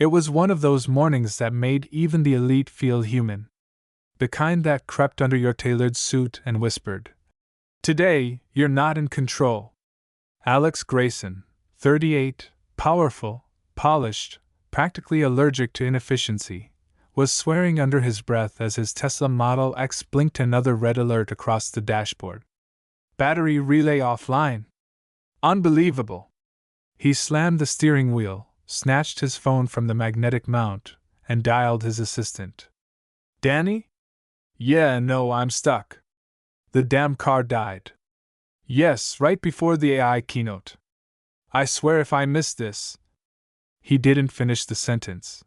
It was one of those mornings that made even the elite feel human. The kind that crept under your tailored suit and whispered, "Today, you're not in control." Alex Grayson, 38, powerful, polished, practically allergic to inefficiency, was swearing under his breath as his Tesla Model X blinked another red alert across the dashboard. Battery relay offline. Unbelievable. He slammed the steering wheel, snatched his phone from the magnetic mount, and dialed his assistant. Danny? Yeah, no, I'm stuck. The damn car died. Yes, right before the AI keynote. I swear if I miss this. He didn't finish the sentence.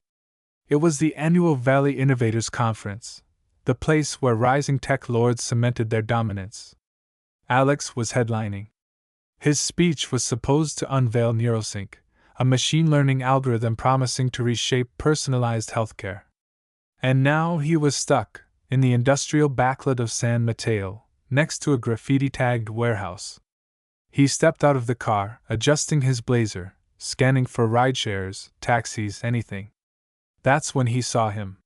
It was the annual Valley Innovators Conference, the place where rising tech lords cemented their dominance. Alex was headlining. His speech was supposed to unveil NeuroSync, a machine learning algorithm promising to reshape personalized healthcare. And now he was stuck in the industrial backlet of San Mateo, next to a graffiti-tagged warehouse. He stepped out of the car, adjusting his blazer, scanning for rideshares, taxis, anything. That's when he saw him.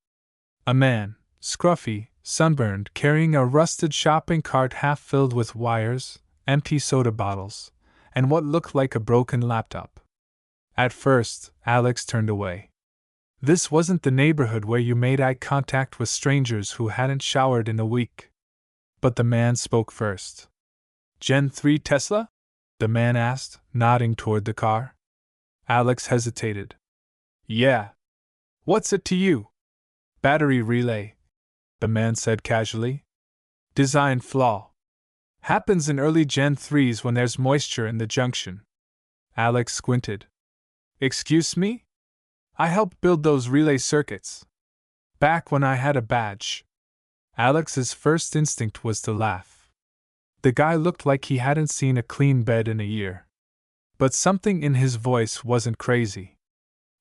A man, scruffy, sunburned, carrying a rusted shopping cart half filled with wires, empty soda bottles, and what looked like a broken laptop. At first, Alex turned away. This wasn't the neighborhood where you made eye contact with strangers who hadn't showered in a week. But the man spoke first. Gen 3 Tesla? The man asked, nodding toward the car. Alex hesitated. Yeah. What's it to you? Battery relay, the man said casually. Design flaw. Happens in early Gen 3s when there's moisture in the junction. Alex squinted. Excuse me? I helped build those relay circuits. Back when I had a badge. Alex's first instinct was to laugh. The guy looked like he hadn't seen a clean bed in a year. But something in his voice wasn't crazy.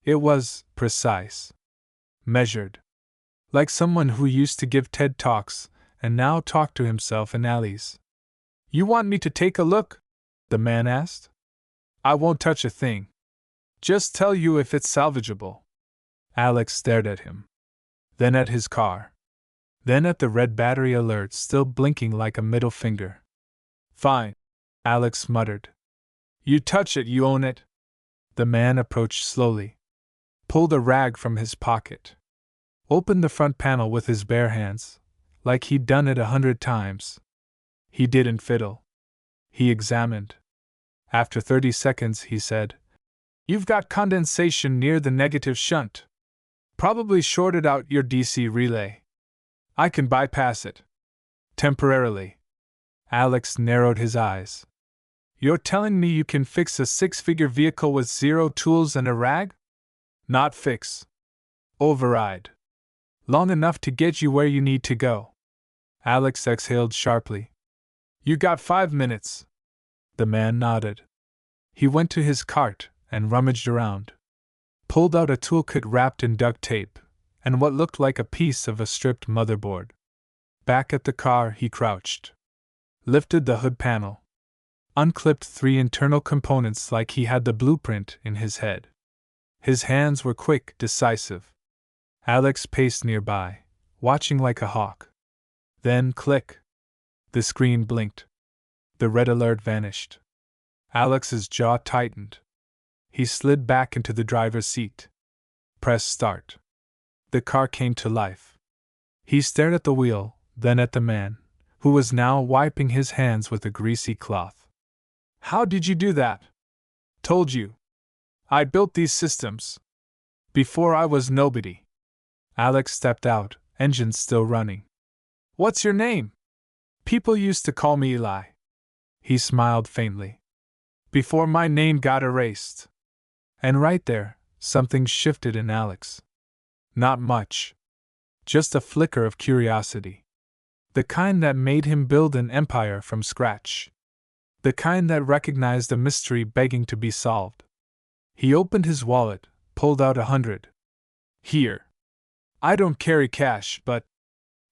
It was precise. Measured. Like someone who used to give TED Talks and now talked to himself in alleys. You want me to take a look? The man asked. I won't touch a thing. Just tell you if it's salvageable. Alex stared at him. Then at his car. Then at the red battery alert still blinking like a middle finger. Fine, Alex muttered. You touch it, you own it. The man approached slowly. Pulled a rag from his pocket. Opened the front panel with his bare hands, like he'd done it 100 times. He didn't fiddle. He examined. After 30 seconds, he said, You've got condensation near the negative shunt. Probably shorted out your DC relay. I can bypass it. Temporarily. Alex narrowed his eyes. You're telling me you can fix a 6-figure vehicle with 0 tools and a rag? Not fix. Override. Long enough to get you where you need to go. Alex exhaled sharply. You got 5 minutes. The man nodded. He went to his cart and rummaged around. Pulled out a toolkit wrapped in duct tape, and what looked like a piece of a stripped motherboard. Back at the car he crouched. Lifted the hood panel. Unclipped 3 internal components like he had the blueprint in his head. His hands were quick, decisive. Alex paced nearby, watching like a hawk. Then click. The screen blinked. The red alert vanished. Alex's jaw tightened. He slid back into the driver's seat. Press start. The car came to life. He stared at the wheel, then at the man, who was now wiping his hands with a greasy cloth. How did you do that? Told you. I built these systems. Before I was nobody. Alex stepped out, engines still running. What's your name? People used to call me Eli. He smiled faintly. Before my name got erased. And right there, something shifted in Alex. Not much. Just a flicker of curiosity. The kind that made him build an empire from scratch. The kind that recognized a mystery begging to be solved. He opened his wallet, pulled out 100. Here. I don't carry cash, but...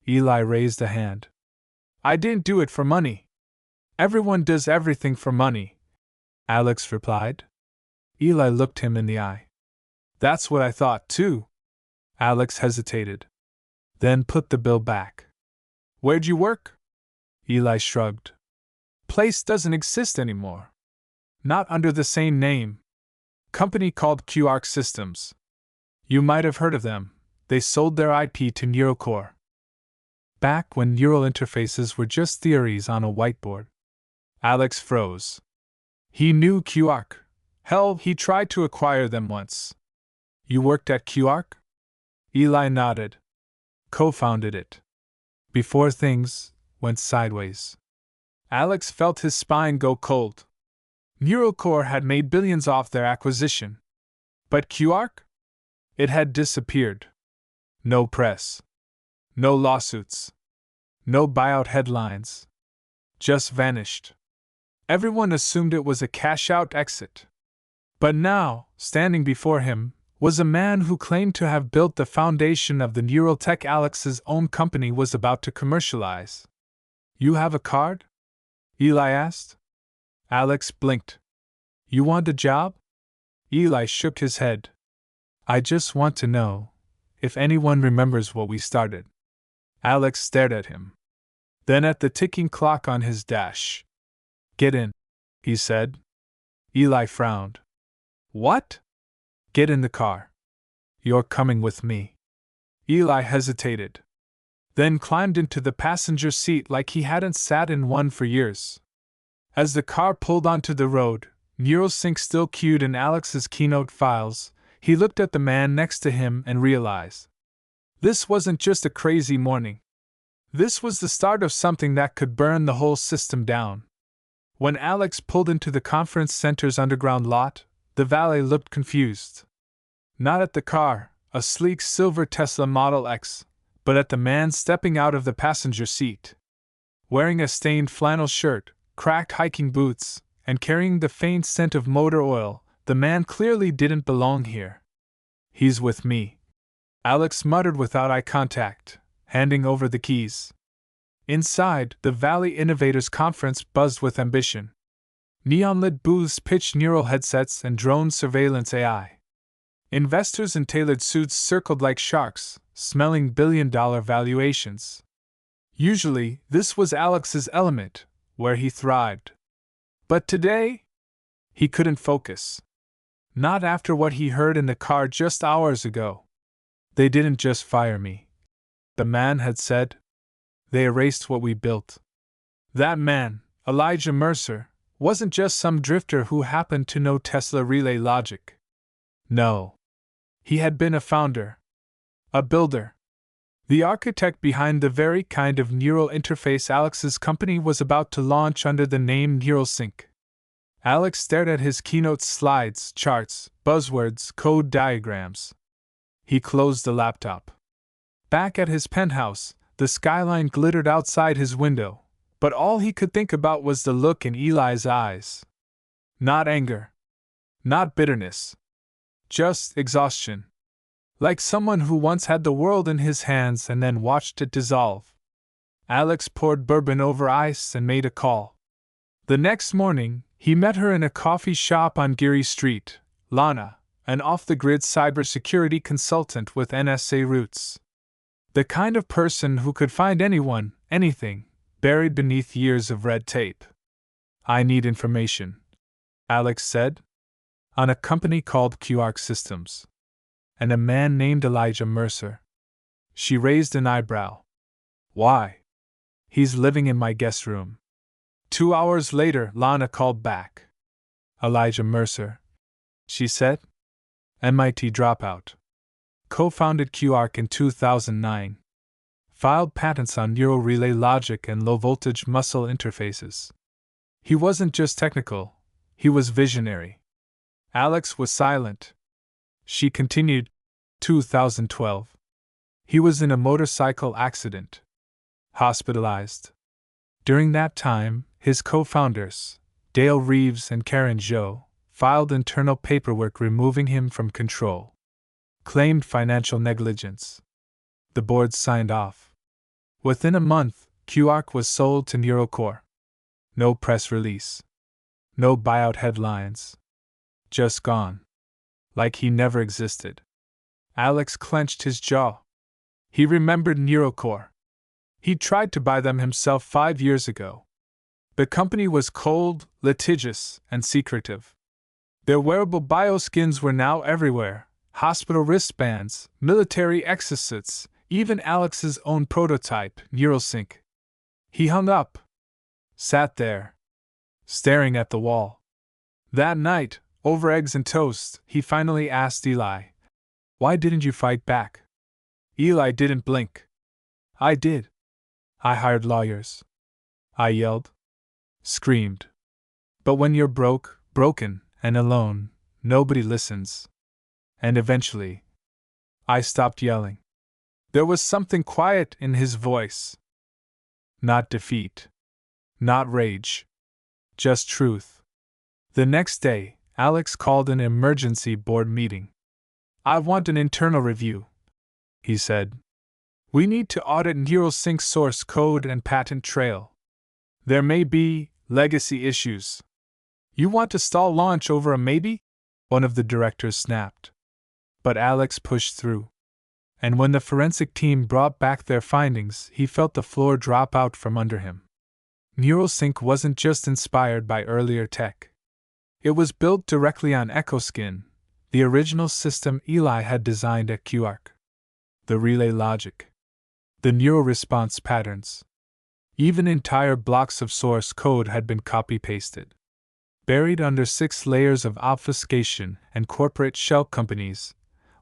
Eli raised a hand. I didn't do it for money. Everyone does everything for money, Alex replied. Eli looked him in the eye. That's what I thought, too. Alex hesitated. Then put the bill back. Where'd you work? Eli shrugged. Place doesn't exist anymore. Not under the same name. Company called QArc Systems. You might have heard of them. They sold their IP to NeuroCore. Back when neural interfaces were just theories on a whiteboard. Alex froze. He knew QArc. Hell, he tried to acquire them once. You worked at QArc? Eli nodded. Co-founded it. Before things went sideways. Alex felt his spine go cold. NeuroCore had made billions off their acquisition. But QArc? It had disappeared. No press. No lawsuits. No buyout headlines. Just vanished. Everyone assumed it was a cash-out exit. But now, standing before him, was a man who claimed to have built the foundation of the neural tech Alex's own company was about to commercialize. You have a card? Eli asked. Alex blinked. You want a job? Eli shook his head. I just want to know if anyone remembers what we started. Alex stared at him. Then at the ticking clock on his dash. Get in, he said. Eli frowned. What? Get in the car. You're coming with me. Eli hesitated. Then climbed into the passenger seat like he hadn't sat in one for years. As the car pulled onto the road, NeuroSync still queued in Alex's keynote files, he looked at the man next to him and realized. This wasn't just a crazy morning. This was the start of something that could burn the whole system down. When Alex pulled into the conference center's underground lot, the valet looked confused. Not at the car, a sleek silver Tesla Model X, but at the man stepping out of the passenger seat. Wearing a stained flannel shirt, cracked hiking boots, and carrying the faint scent of motor oil, the man clearly didn't belong here. He's with me, Alex muttered without eye contact, handing over the keys. Inside, the Valley Innovators Conference buzzed with ambition. Neon-lit booths pitched neural headsets and drone surveillance AI. Investors in tailored suits circled like sharks, smelling billion-dollar valuations. Usually, this was Alex's element, where he thrived. But today, he couldn't focus. Not after what he heard in the car just hours ago. They didn't just fire me, the man had said. They erased what we built. That man, Elijah Mercer, wasn't just some drifter who happened to know Tesla relay logic. No. He had been a founder. A builder. The architect behind the very kind of neural interface Alex's company was about to launch under the name NeuroSync. Alex stared at his keynote slides, charts, buzzwords, code diagrams. He closed the laptop. Back at his penthouse, the skyline glittered outside his window, but all he could think about was the look in Eli's eyes. Not anger. Not bitterness. Just exhaustion. Like someone who once had the world in his hands and then watched it dissolve. Alex poured bourbon over ice and made a call. The next morning, he met her in a coffee shop on Geary Street, Lana, an off-the-grid cybersecurity consultant with NSA roots. The kind of person who could find anyone, anything, buried beneath years of red tape. I need information, Alex said. On a company called QArc Systems. And a man named Elijah Mercer. She raised an eyebrow. Why? He's living in my guest room. 2 hours later, Lana called back. Elijah Mercer, she said. MIT dropout. Co-founded QArc in 2009. Filed patents on neural relay logic and low-voltage muscle interfaces. He wasn't just technical, he was visionary. Alex was silent. She continued, 2012. He was in a motorcycle accident. Hospitalized. During that time, his co-founders, Dale Reeves and Karen Zhou, filed internal paperwork removing him from control. Claimed financial negligence. The board signed off. Within a month, QArc was sold to NeuroCore. No press release. No buyout headlines. Just gone. like he never existed. Alex clenched his jaw. He remembered NeuroCore. He'd tried to buy them himself 5 years ago. The company was cold, litigious, and secretive. Their wearable bioskins were now everywhere: hospital wristbands, military exosuits, even Alex's own prototype, NeuroSync. He hung up, sat there, staring at the wall. That night, over eggs and toast, he finally asked Eli, "Why didn't you fight back?" Eli didn't blink. "I did. I hired lawyers. I yelled. Screamed. But when you're broken, and alone, nobody listens. And eventually, I stopped yelling." There was something quiet in his voice. Not defeat. Not rage. Just truth. The next day, Alex called an emergency board meeting. "I want an internal review," he said. "We need to audit NeuroSync's source code and patent trail. There may be legacy issues." "You want to stall launch over a maybe?" one of the directors snapped. But Alex pushed through. And when the forensic team brought back their findings, he felt the floor drop out from under him. NeuroSync wasn't just inspired by earlier tech. It was built directly on EchoSkin, the original system Eli had designed at QARC. The relay logic, the neural response patterns. Even entire blocks of source code had been copy-pasted. Buried under 6 layers of obfuscation and corporate shell companies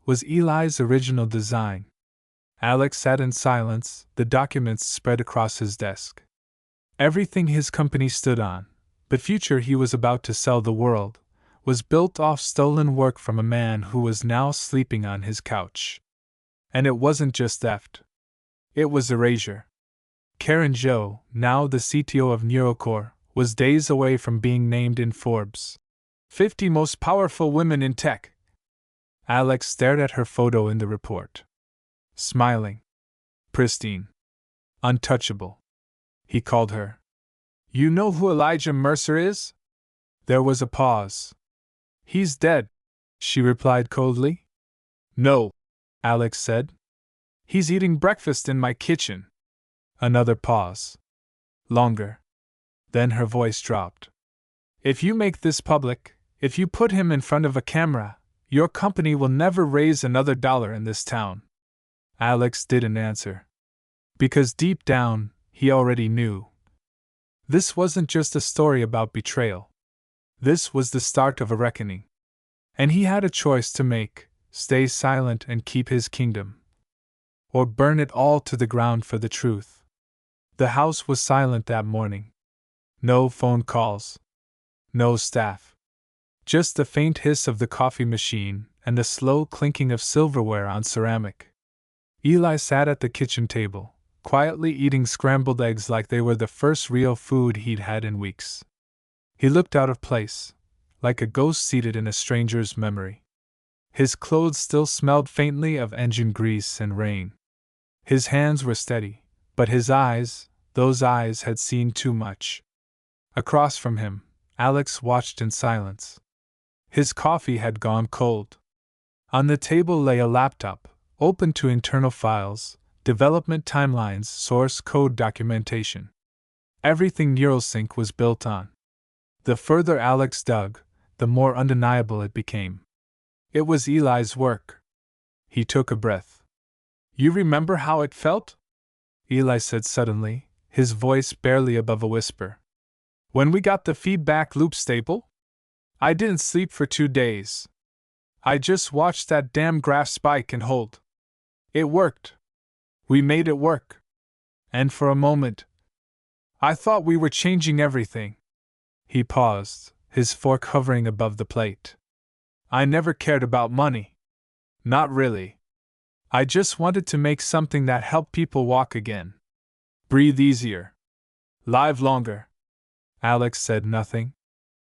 was Eli's original design. Alex sat in silence, the documents spread across his desk. Everything his company stood on, the future he was about to sell the world, was built off stolen work from a man who was now sleeping on his couch. And it wasn't just theft. It was erasure. Karen Zhou, now the CTO of NeuroCore, was days away from being named in Forbes' 50 Most Powerful Women in Tech. Alex stared at her photo in the report. Smiling. Pristine. Untouchable. He called her. "You know who Elijah Mercer is?" There was a pause. "He's dead," she replied coldly. "No," Alex said. "He's eating breakfast in my kitchen." Another pause. Longer. Then her voice dropped. "If you make this public, if you put him in front of a camera, your company will never raise another dollar in this town." Alex didn't answer. Because deep down, he already knew. This wasn't just a story about betrayal. This was the start of a reckoning. And he had a choice to make: stay silent and keep his kingdom, or burn it all to the ground for the truth. The house was silent that morning. No phone calls. No staff. Just the faint hiss of the coffee machine and the slow clinking of silverware on ceramic. Eli sat at the kitchen table, quietly eating scrambled eggs like they were the first real food he'd had in weeks. He looked out of place, like a ghost seated in a stranger's memory. His clothes still smelled faintly of engine grease and rain. His hands were steady, but his eyes, those eyes had seen too much. Across from him, Alex watched in silence. His coffee had gone cold. On the table lay a laptop, open to internal files, development timelines, source code documentation. Everything NeuroSync was built on. The further Alex dug, the more undeniable it became. It was Eli's work. He took a breath. "You remember how it felt?" Eli said suddenly, his voice barely above a whisper. "When we got the feedback loop stable? I didn't sleep for 2 days. I just watched that damn graph spike and hold. It worked. We made it work. And for a moment, I thought we were changing everything." He paused, his fork hovering above the plate. "I never cared about money. Not really. I just wanted to make something that helped people walk again. Breathe easier. Live longer." Alex said nothing.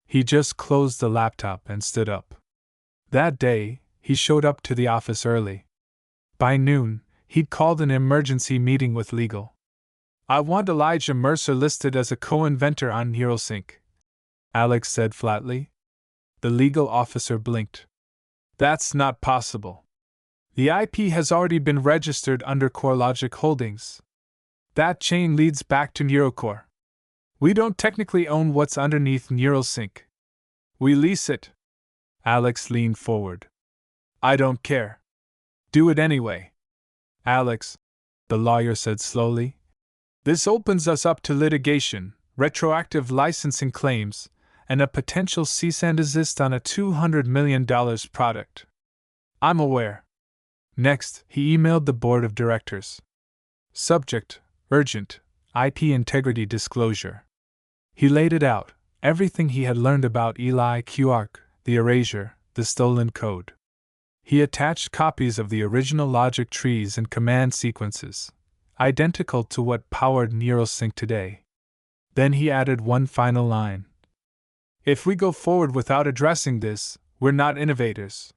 He just closed the laptop and stood up. That day, he showed up to the office early. By noon, he'd called an emergency meeting with legal. "I want Elijah Mercer listed as a co-inventor on NeuroSync," Alex said flatly. The legal officer blinked. That's not possible. The IP has already been registered under CoreLogic Holdings. That chain leads back to NeuroCore. We don't technically own what's underneath NeuralSync. We lease it. Alex leaned forward. I don't care. Do it anyway. Alex, the lawyer said slowly. This opens us up to litigation, retroactive licensing claims, and a potential cease and desist on a $200 million product. I'm aware. Next, he emailed the board of directors. Subject: urgent, IP integrity disclosure. He laid it out, everything he had learned about Eli Quark, the erasure, the stolen code. He attached copies of the original logic trees and command sequences, identical to what powered NeuralSync today. Then he added one final line. If we go forward without addressing this, we're not innovators.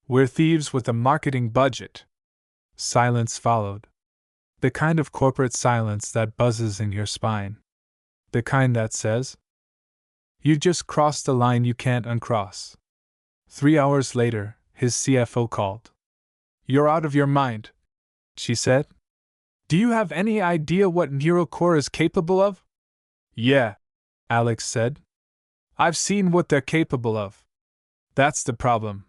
We're thieves with a marketing budget. Silence followed. The kind of corporate silence that buzzes in your spine. The kind that says, you just crossed a line you can't uncross. 3 hours later, his CFO called. You're out of your mind, she said. Do you have any idea what NeuroCore is capable of? Yeah, Alex said. I've seen what they're capable of. That's the problem.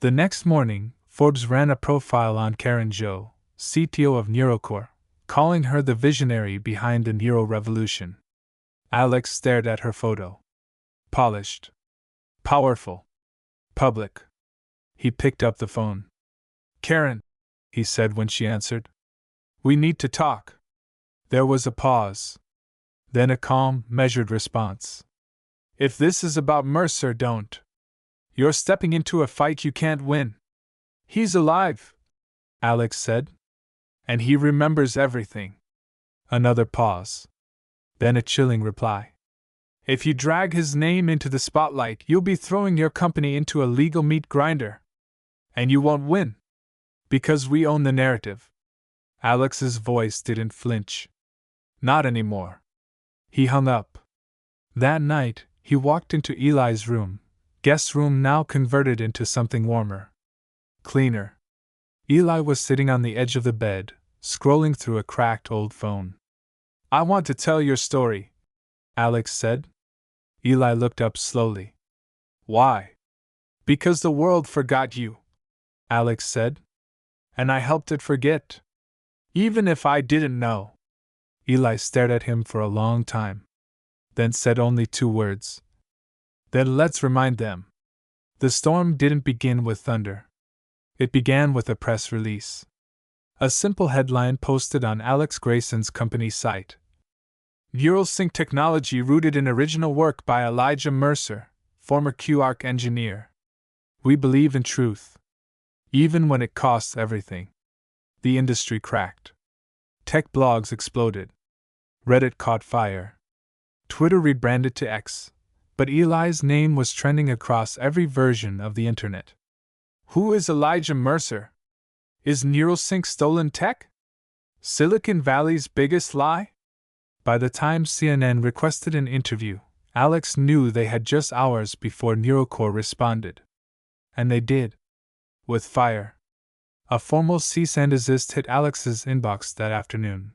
The next morning, Forbes ran a profile on Karen Zhou, CTO of NeuroCore, calling her the visionary behind the Neuro Revolution. Alex stared at her photo. Polished. Powerful. Public. He picked up the phone. Karen, he said when she answered. We need to talk. There was a pause. Then a calm, measured response. If this is about Mercer, don't. You're stepping into a fight you can't win. He's alive, Alex said. And he remembers everything. Another pause. Then a chilling reply. If you drag his name into the spotlight, you'll be throwing your company into a legal meat grinder. And you won't win. Because we own the narrative. Alex's voice didn't flinch. Not anymore. He hung up. That night, he walked into Eli's room, guest room now converted into something warmer. Cleaner. Eli was sitting on the edge of the bed, scrolling through a cracked old phone. I want to tell your story, Alex said. Eli looked up slowly. Why? Because the world forgot you, Alex said. And I helped it forget. Even if I didn't know. Eli stared at him for a long time. Then said only 2 words. Then let's remind them. The storm didn't begin with thunder. It began with a press release. A simple headline posted on Alex Grayson's company site. NeuralSync technology rooted in original work by Elijah Mercer, former Quark engineer. We believe in truth. Even when it costs everything. The industry cracked. Tech blogs exploded. Reddit caught fire. Twitter rebranded to X, but Eli's name was trending across every version of the internet. Who is Elijah Mercer? Is NeuralSync stolen tech? Silicon Valley's biggest lie? By the time CNN requested an interview, Alex knew they had just hours before NeuroCore responded. And they did. With fire. A formal cease and desist hit Alex's inbox that afternoon.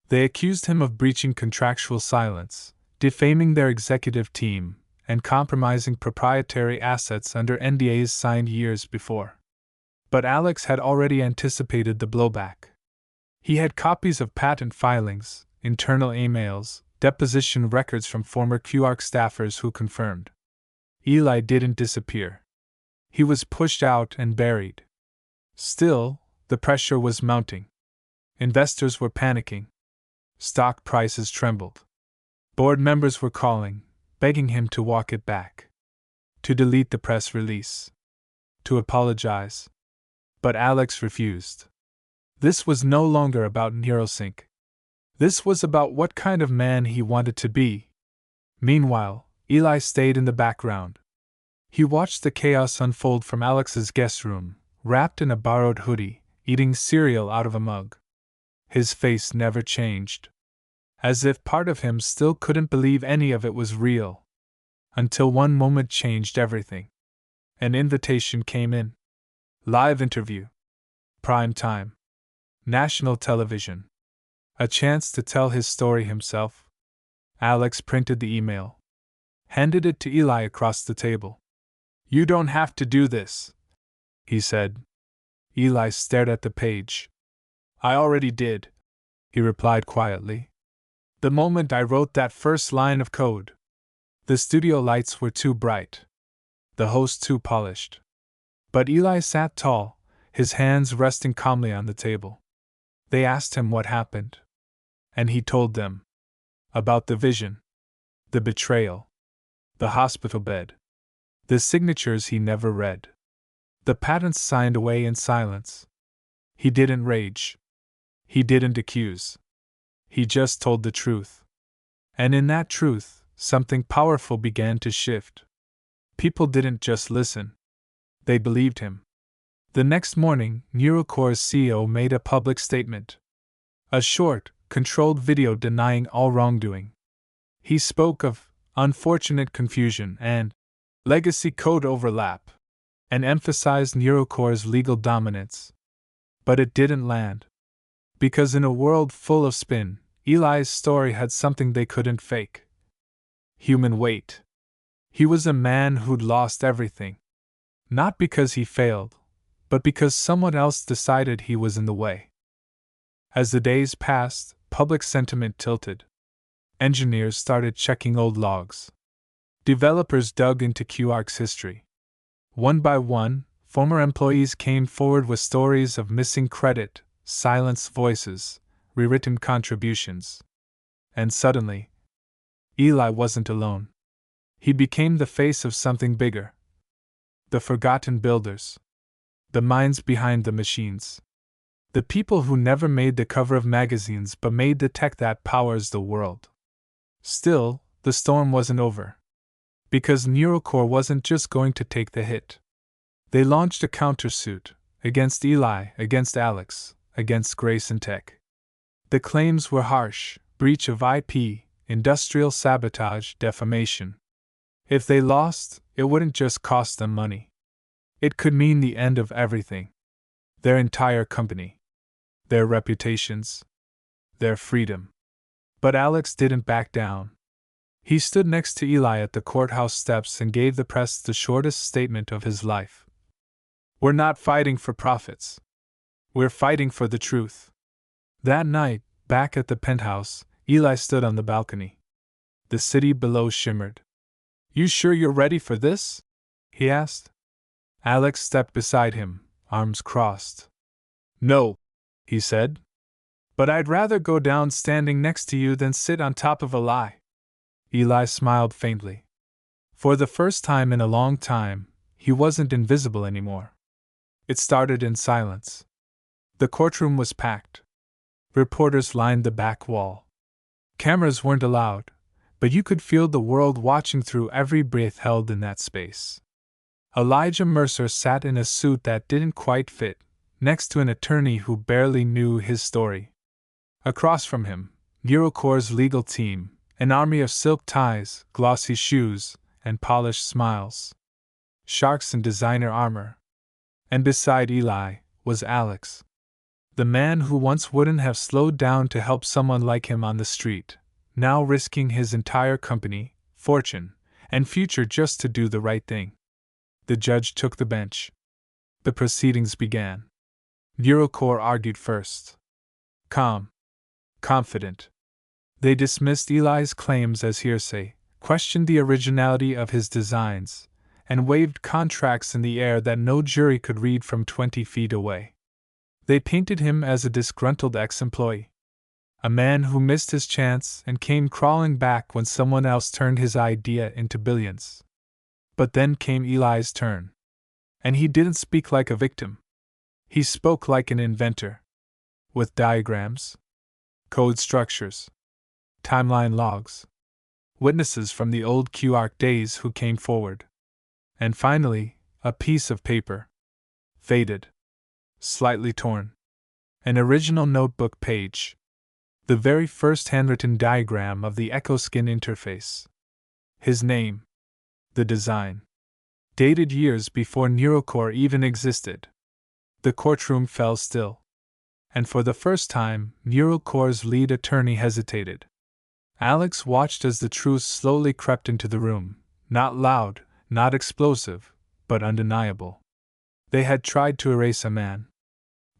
They accused him of breaching contractual silence, defaming their executive team, and compromising proprietary assets under NDAs signed years before. But Alex had already anticipated the blowback. He had copies of patent filings, internal emails, deposition records from former Quark staffers who confirmed. Eli didn't disappear. He was pushed out and buried. Still, the pressure was mounting. Investors were panicking. Stock prices trembled. Board members were calling, begging him to walk it back. To delete the press release. To apologize. But Alex refused. This was no longer about NeuralSync. This was about what kind of man he wanted to be. Meanwhile, Eli stayed in the background. He watched the chaos unfold from Alex's guest room, wrapped in a borrowed hoodie, eating cereal out of a mug. His face never changed. As if part of him still couldn't believe any of it was real. Until one moment changed everything. An invitation came in. Live interview. Prime time. National television. A chance to tell his story himself. Alex printed the email. Handed it to Eli across the table. "You don't have to do this," he said. Eli stared at the page. "I already did," he replied quietly. "The moment I wrote that first line of code." The studio lights were too bright. The host too polished. But Eli sat tall, his hands resting calmly on the table. They asked him what happened. And he told them. About the vision. The betrayal. The hospital bed. The signatures he never read. The patents signed away in silence. He didn't rage. He didn't accuse. He just told the truth. And in that truth, something powerful began to shift. People didn't just listen. They believed him. The next morning, NeuroCore's CEO made a public statement. A short, controlled video denying all wrongdoing. He spoke of unfortunate confusion and legacy code overlap, and emphasized NeuroCore's legal dominance. But it didn't land. Because in a world full of spin, Eli's story had something they couldn't fake. Human weight. He was a man who'd lost everything. Not because he failed, but because someone else decided he was in the way. As the days passed, public sentiment tilted. Engineers started checking old logs. Developers dug into QArc's history. One by one, former employees came forward with stories of missing credit, silenced voices, rewritten contributions. And suddenly, Eli wasn't alone. He became the face of something bigger. The forgotten builders. The minds behind the machines. The people who never made the cover of magazines but made the tech that powers the world. Still, the storm wasn't over. Because NeuroCore wasn't just going to take the hit. They launched a countersuit, against Eli, against Alex, against Grace and Tech. The claims were harsh: breach of IP, industrial sabotage, defamation. If they lost, it wouldn't just cost them money. It could mean the end of everything. Their entire company. Their reputations. Their freedom. But Alex didn't back down. He stood next to Eli at the courthouse steps and gave the press the shortest statement of his life. "We're not fighting for profits. We're fighting for the truth." That night, back at the penthouse, Eli stood on the balcony. The city below shimmered. "You sure you're ready for this?" he asked. Alex stepped beside him, arms crossed. "No," he said. "But I'd rather go down standing next to you than sit on top of a lie." Eli smiled faintly. For the first time in a long time, he wasn't invisible anymore. It started in silence. The courtroom was packed. Reporters lined the back wall. Cameras weren't allowed, but you could feel the world watching through every breath held in that space. Elijah Mercer sat in a suit that didn't quite fit, next to an attorney who barely knew his story. Across from him, NeuroCore's legal team, an army of silk ties, glossy shoes, and polished smiles. Sharks in designer armor. And beside Eli was Alex. The man who once wouldn't have slowed down to help someone like him on the street, now risking his entire company, fortune, and future just to do the right thing. The judge took the bench. The proceedings began. NeuroCore argued first. Calm. Confident. They dismissed Eli's claims as hearsay, questioned the originality of his designs, and waved contracts in the air that no jury could read from 20 feet away. They painted him as a disgruntled ex-employee. A man who missed his chance and came crawling back when someone else turned his idea into billions. But then came Eli's turn. And he didn't speak like a victim. He spoke like an inventor. With diagrams, code structures, timeline logs, witnesses from the old QArc days who came forward. And finally, a piece of paper. Faded. Slightly torn. An original notebook page. The very first handwritten diagram of the EchoSkin interface. His name. The design. dated years before NeuroCore even existed. The courtroom fell still. And for the first time, NeuroCore's lead attorney hesitated. Alex watched as the truth slowly crept into the room, not loud, not explosive, but undeniable. They had tried to erase a man.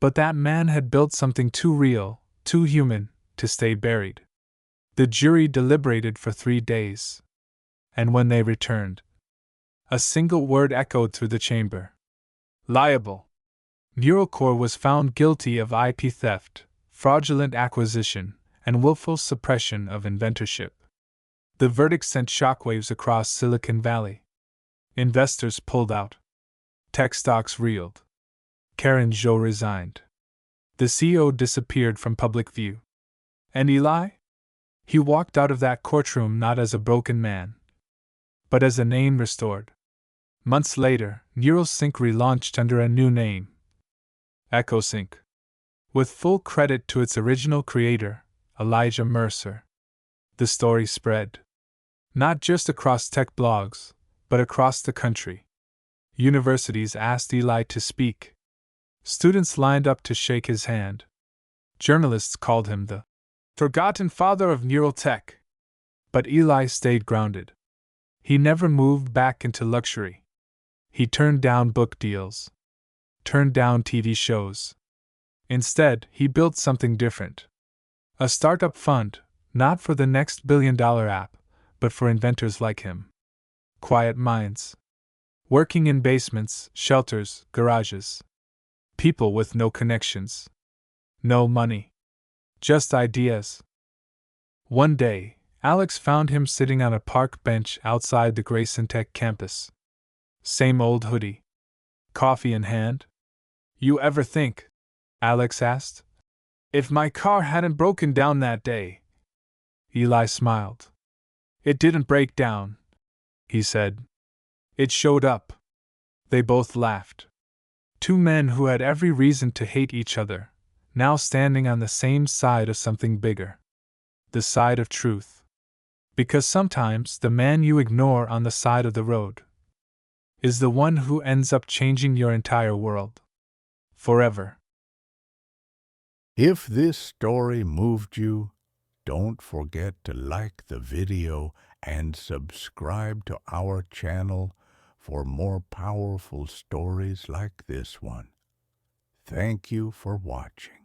But that man had built something too real, too human, to stay buried. The jury deliberated for 3 days. And when they returned, a single word echoed through the chamber: liable. NeuroCore was found guilty of IP theft, fraudulent acquisition, and willful suppression of inventorship. The verdict sent shockwaves across Silicon Valley. Investors pulled out. Tech stocks reeled. Karen Zhou resigned. The CEO disappeared from public view. And Eli? He walked out of that courtroom not as a broken man, but as a name restored. Months later, NeuroSync relaunched under a new name: EchoSync, with full credit to its original creator, Elijah Mercer. The story spread, not just across tech blogs, but across the country. Universities asked Eli to speak. Students lined up to shake his hand. Journalists called him the forgotten father of neural tech. But Eli stayed grounded. He never moved back into luxury. He turned down book deals, turned down TV shows. Instead, he built something different. A startup fund, not for the next billion-dollar app, but for inventors like him. Quiet minds. Working in basements, shelters, garages. People with no connections. No money. Just ideas. One day, Alex found him sitting on a park bench outside the Grayson Tech campus. Same old hoodie. Coffee in hand. You ever think, Alex asked, if my car hadn't broken down that day? Eli smiled. It didn't break down, he said. It showed up. They both laughed. Two men who had every reason to hate each other, now standing on the same side of something bigger. The side of truth. Because sometimes the man you ignore on the side of the road is the one who ends up changing your entire world. Forever. If this story moved you, don't forget to like the video and subscribe to our channel for more powerful stories like this one. Thank you for watching.